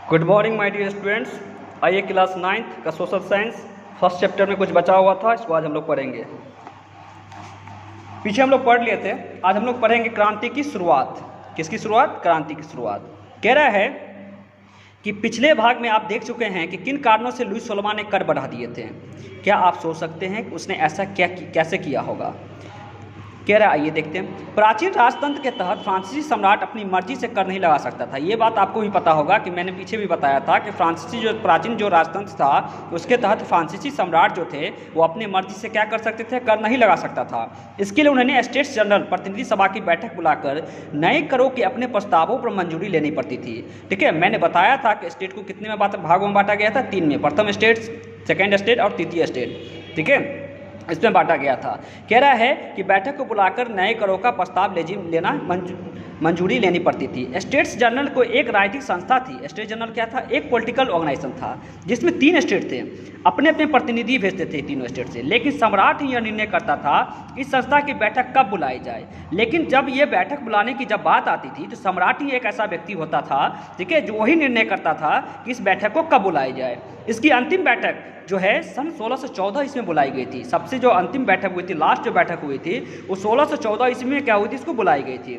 Good morning my dear students. आइए class 9th का social science first chapter में कुछ बचा हुआ था, इसको आज हम लोग पढ़ेंगे। पीछे हम लोग पढ़ लिए थे, आज हम लोग पढ़ेंगे क्रांति की शुरुआत। किसकी शुरुआत? क्रांति की शुरुआत। कह रहा है कि पिछले भाग में आप देख चुके हैं कि किन कारणों से लुईस सोलोमान ने कर बढ़ा दिए थे। क्या आप सोच सकते हैं कि उसने ऐसा कैसे किया होगा? कह रहा है, आइए देखते हैं। प्राचीन राजतंत्र के तहत फ्रांसीसी सम्राट अपनी मर्जी से कर नहीं लगा सकता था। ये बात आपको भी पता होगा कि मैंने पीछे भी बताया था कि फ्रांसीसी प्राचीन राजतंत्र था, उसके तहत फ्रांसीसी सम्राट जो थे वो अपनी मर्जी से क्या कर सकते थे? कर नहीं लगा सकता था। इसके लिए उन्होंने स्टेट्स जनरल प्रतिनिधि सभा की बैठक बुलाकर नए करों के अपने प्रस्तावों पर मंजूरी लेनी पड़ती थी। ठीक है, मैंने बताया था कि स्टेट को कितने में भागों में बांटा गया था? 3 में। प्रथम स्टेट, सेकेंड स्टेट और तृतीय स्टेट। ठीक है, इसमें बांटा गया था। कह रहा है कि बैठक को बुलाकर नए करों का प्रस्ताव लेना मंजूरी लेनी पड़ती थी। स्टेट्स जनरल को एक राजनीतिक संस्था थी। स्टेट जनरल क्या था? एक पॉलिटिकल ऑर्गेनाइजेशन था जिसमें 3 स्टेट थे। अपने अपने प्रतिनिधि भेजते थे तीनों स्टेट से, लेकिन सम्राट ही यह निर्णय करता था इस संस्था की बैठक कब बुलाई जाए। लेकिन जब ये बैठक बुलाने की जब बात आती थी तो सम्राट ही एक ऐसा व्यक्ति होता था, ठीक है, जो वही निर्णय करता था कि इस बैठक को कब बुलाई जाए। इसकी अंतिम बैठक जो है सन 1614 इसमें बुलाई गई थी। सबसे जो अंतिम बैठक हुई थी, लास्ट जो बैठक हुई थी, वो 1614 ईस्वी में क्या हुई थी? इसको बुलाई गई थी।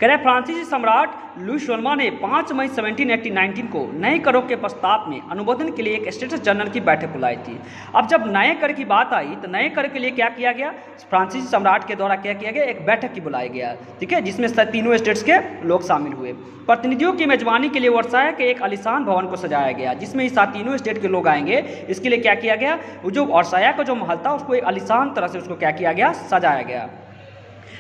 कह रहे फ्रांसीसी सम्राट लुईस सोलोमान ने 5 मई 1719 को नए करों के प्रस्ताव में अनुमोदन के लिए एक स्टेट्स जनरल की बैठक बुलाई थी। अब जब नए कर की बात आई तो नए कर के लिए क्या किया गया? फ्रांसीसी सम्राट के द्वारा क्या किया गया? एक बैठक की बुलाई गया, ठीक है, जिसमें तीनों स्टेट्स के लोग शामिल हुए। प्रतिनिधियों की मेजबानी के लिए वर्साय के एक आलीशान भवन को सजाया गया, जिसमें इस तीनों स्टेट के लोग आएंगे। इसके लिए क्या किया गया? जो वर्साय का जो महल था उसको एक आलीशान तरह से उसको क्या किया गया? सजाया गया।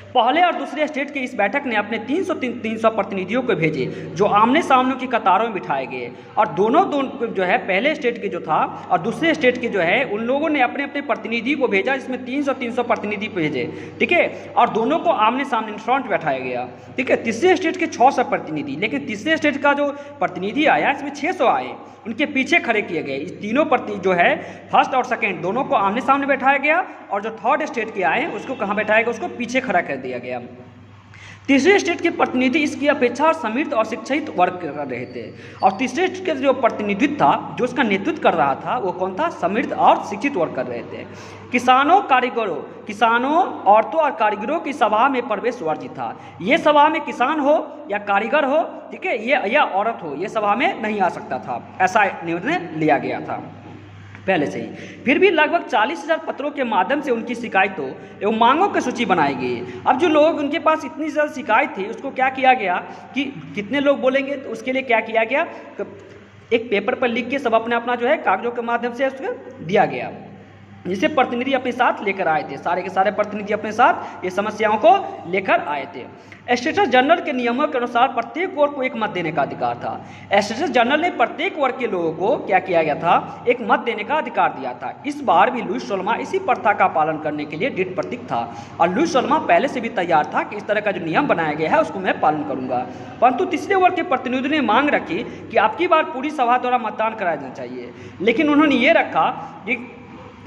पहले और दूसरे स्टेट की इस बैठक ने अपने 300 प्रतिनिधियों को भेजे, जो आमने सामने की कतारों में बिठाए गए। और दोनों जो है पहले स्टेट के जो था और दूसरे स्टेट के जो है उन लोगों ने अपने अपने प्रतिनिधि को भेजा, जिसमें 300 प्रतिनिधि भेजे, ठीक है, और दोनों को आमने सामने फ्रंट बैठाया गया। ठीक है, तीसरे स्टेट के 600 प्रतिनिधि, लेकिन तीसरे स्टेट का जो प्रतिनिधि आया इसमें 600 आए, उनके पीछे खड़े किए गए। इस तीनों जो है फर्स्ट और सेकेंड दोनों को आमने सामने बैठाया गया, और जो थर्ड स्टेट के आए उसको कहाँ बैठाया गया? उसको पीछे खड़ा कर दिया गया। तीसरे स्टेट के प्रतिनिधि इसकी अपेक्षा समृद्ध और शिक्षित वर्ग कर रहे थे, और तीसरे स्टेट के जो प्रतिनिधित्व था, जो उसका नेतृत्व कर रहा था, वो कौन था? समृद्ध और शिक्षित वर्ग कर रहे थे। किसानों, औरतों और कारीगरों की सभा में प्रवेश वर्जित था। ये सभा में किसान हो या कारीगर हो, ठीक है, ये या औरत हो, ये सभा में नहीं आ सकता था। ऐसा निर्णय लिया गया था पहले से ही। फिर भी लगभग 40,000 पत्रों के माध्यम से उनकी शिकायतों एवं मांगों की सूची बनाई गई। अब जो लोग उनके पास इतनी ज़्यादा शिकायत थी, उसको क्या किया गया कि कितने लोग बोलेंगे, तो उसके लिए क्या किया गया? एक पेपर पर लिख के सब अपने अपना जो है कागजों के माध्यम से उसको दिया गया, जिसे प्रतिनिधि अपने साथ लेकर आए थे। सारे के सारे प्रतिनिधि अपने साथ ये समस्याओं को लेकर आए थे। स्टेट्स जनरल के नियमों के अनुसार प्रत्येक वर्ग को एक मत देने का अधिकार था। स्टेट्स जनरल ने प्रत्येक वर्ग के लोगों को क्या किया गया था? एक मत देने का अधिकार दिया था। इस बार भी लुईस सोलोमान इसी प्रथा का पालन करने के लिए दृढ़ प्रतीक था, और लुईस सोलोमान पहले से भी तैयार था कि इस तरह का जो नियम बनाया गया है उसको मैं पालन करूंगा। परंतु तीसरे वर्ग के प्रतिनिधियों ने मांग रखी कि आपकी बार पूरी सभा द्वारा मतदान कराया जाना चाहिए, लेकिन उन्होंने ये रखा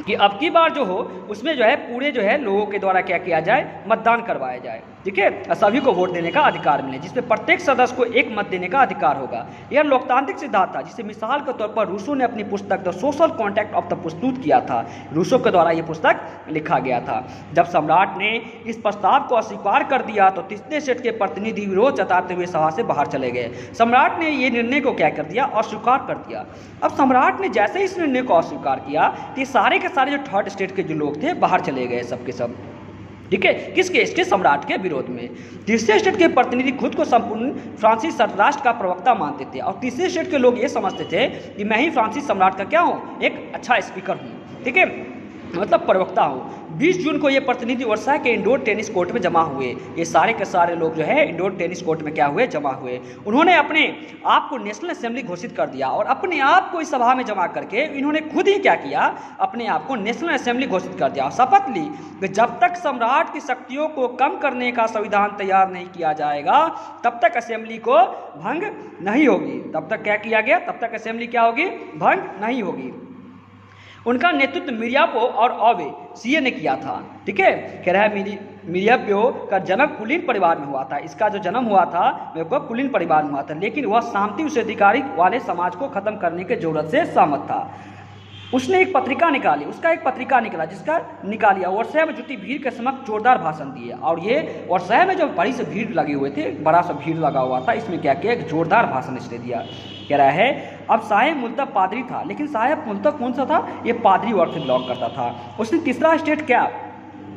कि अब की बार जो हो उसमें जो है पूरे जो है लोगों के द्वारा क्या किया जाए? मतदान करवाया जाए, ठीक है, सभी को वोट देने का अधिकार मिले, जिसमें प्रत्येक सदस्य को एक मत देने का अधिकार होगा। यह लोकतांत्रिक सिद्धांत था, जिसे मिसाल के तौर पर रूसो ने अपनी पुस्तक the social contract of the प्रस्तुत किया था। रूसो के द्वारा यह पुस्तक लिखा गया था। जब सम्राट ने इस प्रस्ताव को अस्वीकार कर दिया तो तीसरे स्टेट के प्रतिनिधि विरोध जताते हुए सभा से बाहर चले गए। सम्राट ने ये निर्णय को क्या कर दिया? अस्वीकार कर दिया। अब सम्राट ने जैसे ही इस निर्णय को अस्वीकार किया तो सारे के सारे जो थर्ड स्टेट के जो लोग थे बाहर चले गए, सबके सब, ठीक है, किसके? इसके सम्राट के विरोध में। तीसरे स्टेट के प्रतिनिधि खुद को संपूर्ण फ्रांसीसी राष्ट्र का प्रवक्ता मानते थे, और तीसरे स्टेट के लोग ये समझते थे कि मैं ही फ्रांसीसी सम्राट का क्या हूँ? एक अच्छा स्पीकर हूँ, ठीक है, मतलब प्रवक्ता हूँ। 20 जून को ये प्रतिनिधि वर्साय के इंडोर टेनिस कोर्ट में जमा हुए। ये सारे के सारे लोग जो है इंडोर टेनिस कोर्ट में क्या हुए? जमा हुए। उन्होंने अपने आप को नेशनल असेंबली घोषित कर दिया, और अपने आप को इस सभा में जमा करके इन्होंने खुद ही क्या किया? अपने आप को नेशनल असेंबली घोषित कर दिया, और शपथ ली कि जब तक सम्राट की शक्तियों को कम करने का संविधान तैयार नहीं किया जाएगा तब तक असेंबली को भंग नहीं होगी। तब तक क्या किया गया? तब तक असेंबली क्या होगी? भंग नहीं होगी। उनका नेतृत्व मिरियापो और ऑवे सीए ने किया था, ठीक है। कह रहा है मियाब्यो का जन्म कुलीन परिवार में हुआ था। इसका जो जन्म हुआ था वो कुलीन परिवार में हुआ था, लेकिन वह सामंती उस अधिकारी वाले समाज को खत्म करने की जरूरत से सहमत था। उसने एक पत्रिका निकाली, उसका एक पत्रिका निकला जिसका निकालिया वर्षा में जुटी भीड़ के समक्ष जोरदार भाषण दिए। और ये वर्षा में जो बड़ी से भीड़ लगे हुए थे, बड़ा सा भीड़ लगा हुआ था, इसमें क्या किया, एक जोरदार भाषण इसने दिया। कह रहा है अब साहेब मूलतः पादरी था, लेकिन साहेब मूलतः कौन सा था, ये पादरी वर्ग से बिलोंग करता था। उसने तीसरा स्टेट क्या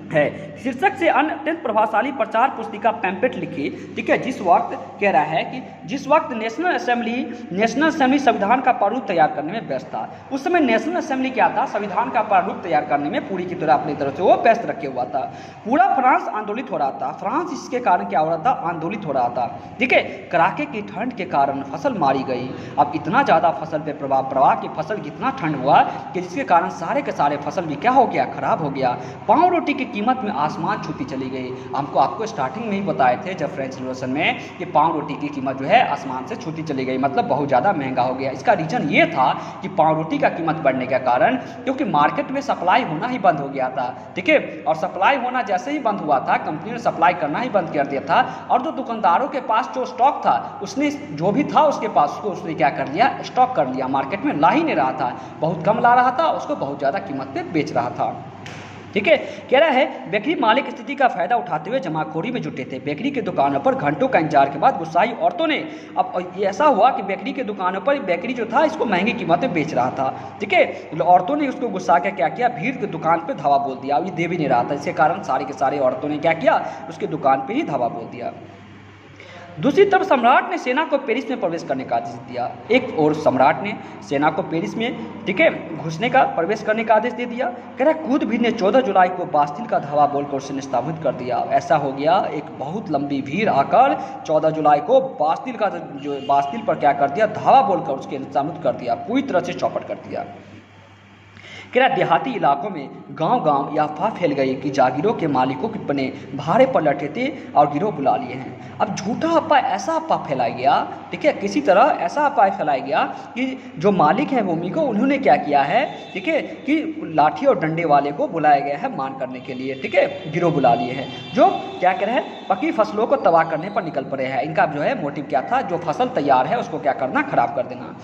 है शीर्षक से अन्य अत्यंत प्रभावशाली प्रचार पुस्तिका पैम्पलेट लिखी। ठीक है, जिस वक्त कह रहा है कि जिस वक्त नेशनल असेंबली संविधान का प्रारूप तैयार करने में व्यस्त था। उस समय नेशनल असेंबली क्या था, संविधान का प्रारूप तैयार करने में पूरी की तरह अपनी तरफ से वो व्यस्त रखे हुआ था। पूरा फ्रांस आंदोलित हो रहा था। फ्रांस इसके कारण क्या हो रहा था, आंदोलित हो रहा था। ठीक है, कड़ाके की ठंड के कारण फसल मारी गई। अब इतना ज़्यादा फसल पे प्रभाव पड़ा कि फसल इतना ठंड हुआ कि जिसके कारण सारे के सारे फसल भी क्या हो गया, खराब हो गया। पाँव रोटी की कीमत में आसमान छूती चली गई। आपको स्टार्टिंग में ही बताए थे जब फ्रेंच रिवॉल्यूशन में कि पाँव रोटी की कीमत जो है आसमान से छूती चली गई, मतलब बहुत ज़्यादा महंगा हो गया। इसका रीज़न ये था कि पाँव रोटी का कीमत बढ़ने के कारण, क्योंकि मार्केट में सप्लाई होना ही बंद हो गया था। ठीक है, और सप्लाई होना जैसे ही बंद हुआ था, कंपनी ने सप्लाई करना ही बंद कर दिया था। और जो दुकानदारों के पास जो स्टॉक था, उसने जो भी था उसके पास, उसको उसने क्या कर लिया, स्टॉक कर लिया। मार्केट में ला ही नहीं रहा था, बहुत कम ला रहा था, उसको बहुत ज़्यादा कीमत पे बेच रहा था। ठीक है, कह रहा है बेकरी मालिक स्थिति का फायदा उठाते हुए जमाखोरी में जुटे थे। बेकरी की दुकानों पर घंटों का इंतजार के बाद गुस्साई औरतों ने, अब ये ऐसा हुआ कि बेकरी की दुकानों पर बेकरी जो था इसको महंगी कीमत में बेच रहा था। ठीक है, औरतों ने उसको गुस्सा के क्या किया, भीड़ की दुकान पर धावा बोल दिया। अब ये दे भी नहीं रहा था, इसके कारण सारी के सारी औरतों ने क्या किया, उसकी दुकान पर ही धावा बोल दिया। दूसरी तरफ सम्राट ने सेना को पेरिस में प्रवेश करने का आदेश दिया। एक और सम्राट ने सेना को पेरिस में, ठीक है, घुसने का, प्रवेश करने का आदेश दे दिया। कह रहा कूद भीड़ ने 14 जुलाई को बास्तिल का धावा बोलकर उसे निस्ताबित कर दिया। ऐसा हो गया, एक बहुत लंबी भीड़ आकर 14 जुलाई को बास्तिल पर क्या कर दिया, धावा बोलकर उसके निस्ताबित कर दिया, पूरी तरह से चौपट कर दिया। कह रहा देहाती इलाकों में गांव-गांव यह अफवाह फैल गई कि जागीरों के मालिकों के पने भाड़े पर लटे थे और गिरोह बुला लिए हैं। अब झूठा अफवाह, ऐसा अफवाह फैलाया गया, ठीक है, किसी तरह ऐसा अफवाह फैलाया गया कि जो मालिक हैं भूमि को, उन्होंने क्या किया है, ठीक है, कि लाठी और डंडे वाले को बुलाया गया है मान करने के लिए। ठीक है, गिरोह बुला लिए हैं जो क्या कह रहे हैं, पकी फसलों को तबाह करने पर निकल पड़े हैं। इनका जो है मोटिव क्या था, जो फसल तैयार है उसको क्या करना, खराब कर देना।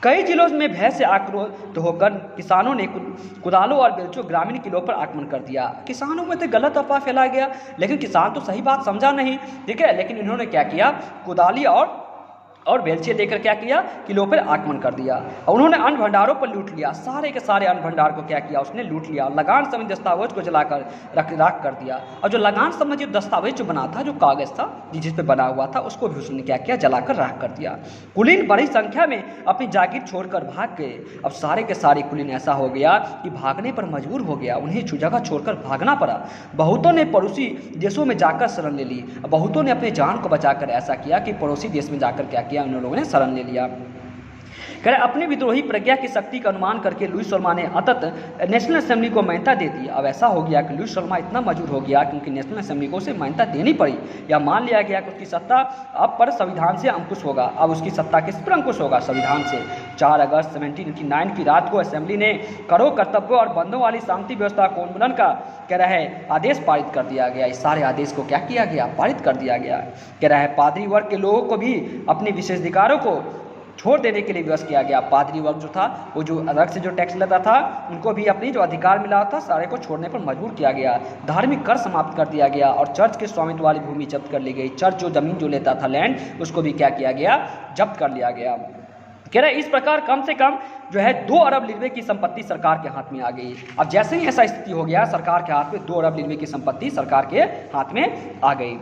कई जिलों में भय से आक्रोशित होकर किसानों ने कुदालों और बेलचों ग्रामीण किलों पर आक्रमण कर दिया। किसानों में तो गलत अफवाह फैलाया गया, लेकिन किसान तो सही बात समझा नहीं। ठीक है, लेकिन इन्होंने क्या किया, कुदाली और बेलचे लेकर क्या किया, किलों पर आक्रमण कर दिया। और उन्होंने अन्न भंडारों पर लूट लिया, सारे के सारे अन्न भंडार को क्या किया, उसने लूट लिया। लगान संबंधी दस्तावेज को जलाकर राख कर दिया। और जो लगान संबंधी दस्तावेज जो बना था, जो कागज था जिस पे बना हुआ था, उसको भी उसने क्या किया, जलाकर राख कर दिया। कुलीन बड़ी संख्या में अपनी जागीर छोड़कर भाग गए। अब सारे के सारे कुलीन ऐसा हो गया कि भागने पर मजबूर हो गया, उन्हें जगह छोड़कर भागना पड़ा। बहुतों ने पड़ोसी देशों में जाकर शरण ले ली। बहुतों ने अपनी जान को बचाकर ऐसा किया कि पड़ोसी देश में जाकर क्या किया, उन लोगों ने शरण ले लिया। कह रहे अपनी विद्रोही प्रज्ञा की शक्ति का अनुमान करके लुईस सोल्मा ने अंततः नेशनल असेंबली को मान्यता दे दी। अब ऐसा हो गया कि लुईस सोल्मा इतना मजबूर हो गया क्योंकि नेशनल असेंबली को उसे मान्यता देनी पड़ी, या मान लिया गया कि उसकी सत्ता अब पर संविधान से अंकुश होगा। अब उसकी सत्ता किस पर अंकुश होगा, संविधान से। 4 अगस्त 1789 की रात को असेंबली ने करो कर्तव्यों और बंदों वाली शांति व्यवस्था को उन्मूलन का कह रहा है आदेश पारित कर दिया गया। इस सारे आदेश को क्या किया गया, पारित कर दिया गया। कह रहा है पादरी वर्ग के लोगों को भी अपने विशेषाधिकारों को छोड़ देने के लिए विवश किया गया। पादरी वर्ग जो था, वो जो अलग से जो टैक्स लेता था, उनको भी अपनी जो अधिकार मिला था सारे को छोड़ने पर मजबूर किया गया। धार्मिक कर समाप्त कर दिया गया और चर्च के स्वामित्व वाली भूमि जब्त कर ली गई। चर्च जो जमीन जो लेता था, लैंड, उसको भी क्या किया गया, जब्त कर लिया गया। कह रहे इस प्रकार कम से कम जो है 2 अरब लिरवे की संपत्ति सरकार के हाथ में आ गई। अब जैसे ही ऐसा स्थिति हो गया, सरकार के हाथ में 2 अरब लिरवे की संपत्ति सरकार के हाथ में आ गई।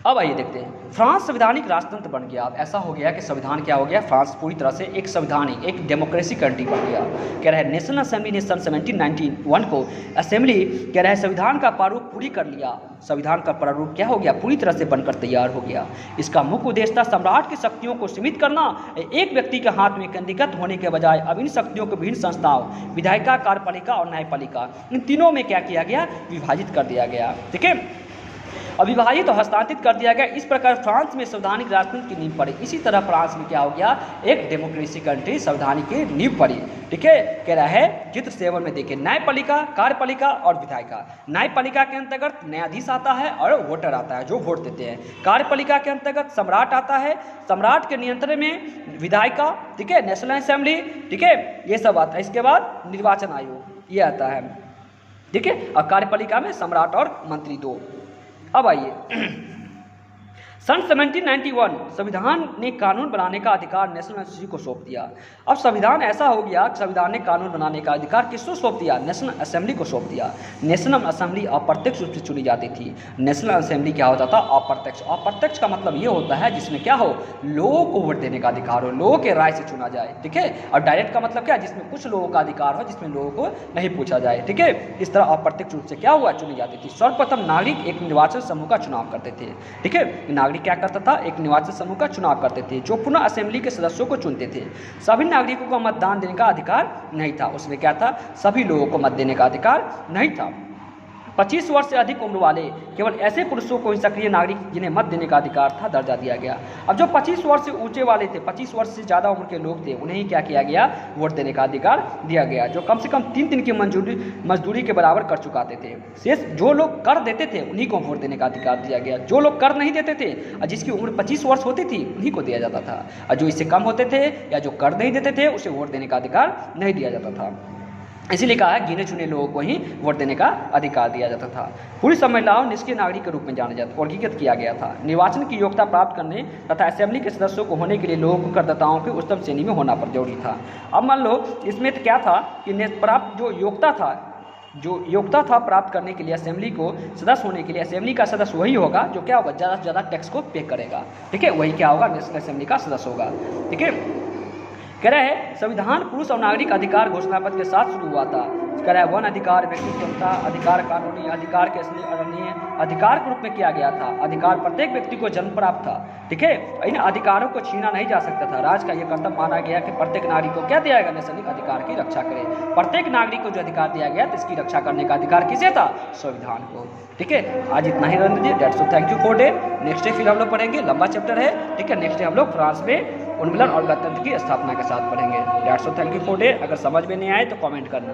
अब आइए देखते हैं, फ्रांस संवैधानिक राष्ट्रतंत्र बन गया। अब ऐसा हो गया कि संविधान क्या हो गया, फ्रांस पूरी तरह से एक संवैधानिक, एक डेमोक्रेसी कंट्री बन गया। कह रहा है नेशनल असेंबली ने सन 1791 को असेंबली कह रहा है संविधान का प्रारूप पूरी कर लिया। संविधान का प्रारूप क्या हो गया, पूरी तरह से बनकर तैयार हो गया। इसका मुख्य उद्देश्य था सम्राट की शक्तियों को सीमित करना, एक व्यक्ति के हाथ में केंद्रीकृत होने के बजाय अब इन शक्तियों को विभिन्न संस्थाओं, विधायिका, कार्यपालिका और न्यायपालिका, इन तीनों में क्या किया गया, विभाजित कर दिया गया। ठीक है, अविभाजित और हस्तांतरित कर दिया गया। इस प्रकार फ्रांस में संवैधानिक राजतंत्र की नींव पड़ी। इसी तरह फ्रांस में क्या हो गया, एक डेमोक्रेसी कंट्री संवैधानिक की नींव पड़ी। ठीक है, कह रहा है चित्र 7 में देखिए, न्यायपालिका, कार्यपालिका और विधायिका। न्यायपालिका के अंतर्गत न्यायाधीश आता है और वोटर आता है जो वोट देते हैं। कार्यपालिका के अंतर्गत सम्राट आता है, सम्राट के नियंत्रण में विधायिका, ठीक है, नेशनल असेंबली, ठीक है, ये सब आता है। इसके बाद निर्वाचन आयोग ये आता है, ठीक है, और कार्यपालिका में सम्राट और मंत्री 2। अब आइए सन 1791 संविधान ने कानून बनाने का अधिकार नेशनल असेंबली को सौंप दिया। अब संविधान ऐसा हो गया कि संविधान ने कानून बनाने का अधिकार किसको सौंप दिया, नेशनल असेंबली को सौंप दिया। नेशनल असेंबली अप्रत्यक्ष रूप से चुनी जाती थी। नेशनल असेंबली क्या होता था, अप्रत्यक्ष। अप्रत्यक्ष का मतलब ये होता है जिसमें क्या हो, लोगों को वोट देने का अधिकार हो, लोगों के राय से चुना जाए, ठीक है। और डायरेक्ट का मतलब क्या है, जिसमें कुछ लोगों का अधिकार हो, जिसमें लोगों को नहीं पूछा जाए, ठीक है। इस तरह अप्रत्यक्ष रूप से क्या हुआ, चुनी जाती थी। सर्वप्रथम नागरिक एक निर्वाचन समूह का चुनाव करते थे, ठीक है। नागरिक क्या करता था, एक निर्वाचन समूह का चुनाव करते थे जो पुनः असेंबली के सदस्यों को चुनते थे। सभी नागरिकों को मतदान देने का अधिकार नहीं था। उसमें क्या था, सभी लोगों को मत देने का अधिकार नहीं था। 25 वर्ष से अधिक उम्र वाले केवल ऐसे पुरुषों को ही सक्रिय नागरिक जिन्हें मत देने का अधिकार था दर्जा दिया गया। अब जो 25 वर्ष से ऊंचे वाले थे, 25 वर्ष से ज़्यादा उम्र के लोग थे, उन्हें ही क्या किया गया, वोट देने का अधिकार दिया गया। जो कम से कम 3 दिन की मजदूरी के बराबर कर चुकाते थे। शेष जो लोग कर देते थे उन्हीं को वोट देने का अधिकार दिया गया। जो लोग कर नहीं देते थे और जिसकी उम्र 25 वर्ष होती थी उन्हीं को दिया जाता था, और जो इससे कम होते थे या जो कर नहीं देते थे उसे वोट देने का अधिकार नहीं दिया जाता था। इसीलिए कहा है गिने चुने लोगों को ही वोट देने का अधिकार दिया जाता था। पुरुष और महिलाओं निष्क्रिय नागरिक के रूप में जाना जाता, वर्गीकृत किया गया था। निर्वाचन की योग्यता प्राप्त करने तथा असेंबली के सदस्यों को होने के लिए लोगों को करदाताओं की उच्चतम श्रेणी में होना पर जरूरी था। अब मान लो इसमें तो क्या था कि प्राप्त जो योग्यता था प्राप्त करने के लिए असेंबली को सदस्य होने के लिए, असेंबली का सदस्य वही होगा जो क्या होगा, ज़्यादा से ज़्यादा टैक्स को पे करेगा, ठीक है, वही क्या होगा, नेशनल असेंबली का सदस्य होगा, ठीक है। कह रहा है संविधान पुरुष और नागरिक अधिकार घोषणा पत्र के साथ शुरू हुआ था। कह रहा है वन अधिकार, व्यक्ति स्वतंत्रता, अधिकार कानूनी, अधिकार के अरणीय अधिकार के रूप में किया गया था। अधिकार प्रत्येक व्यक्ति को जन्म प्राप्त था, ठीक है। इन अधिकारों को छीना नहीं जा सकता था। राज्य का यह कर्तव्य माना गया कि प्रत्येक नागरिक को क्या दिया गया, नैसर्गिक अधिकार की रक्षा करे। प्रत्येक नागरिक को जो अधिकार दिया गया तो इसकी रक्षा करने का अधिकार किसे था, संविधान को, ठीक है। आज इतना ही रन दीजिए। That's all thank you for day. Next day फिर हम लोग पढ़ेंगे, लंबा चैप्टर है, ठीक है। नेक्स्ट डे हम लोग फ्रांस में उन्मूलन और गणतंत्र की स्थापना के साथ पढ़ेंगे। That's all thank you for day. अगर समझ में नहीं आए तो कमेंट करना।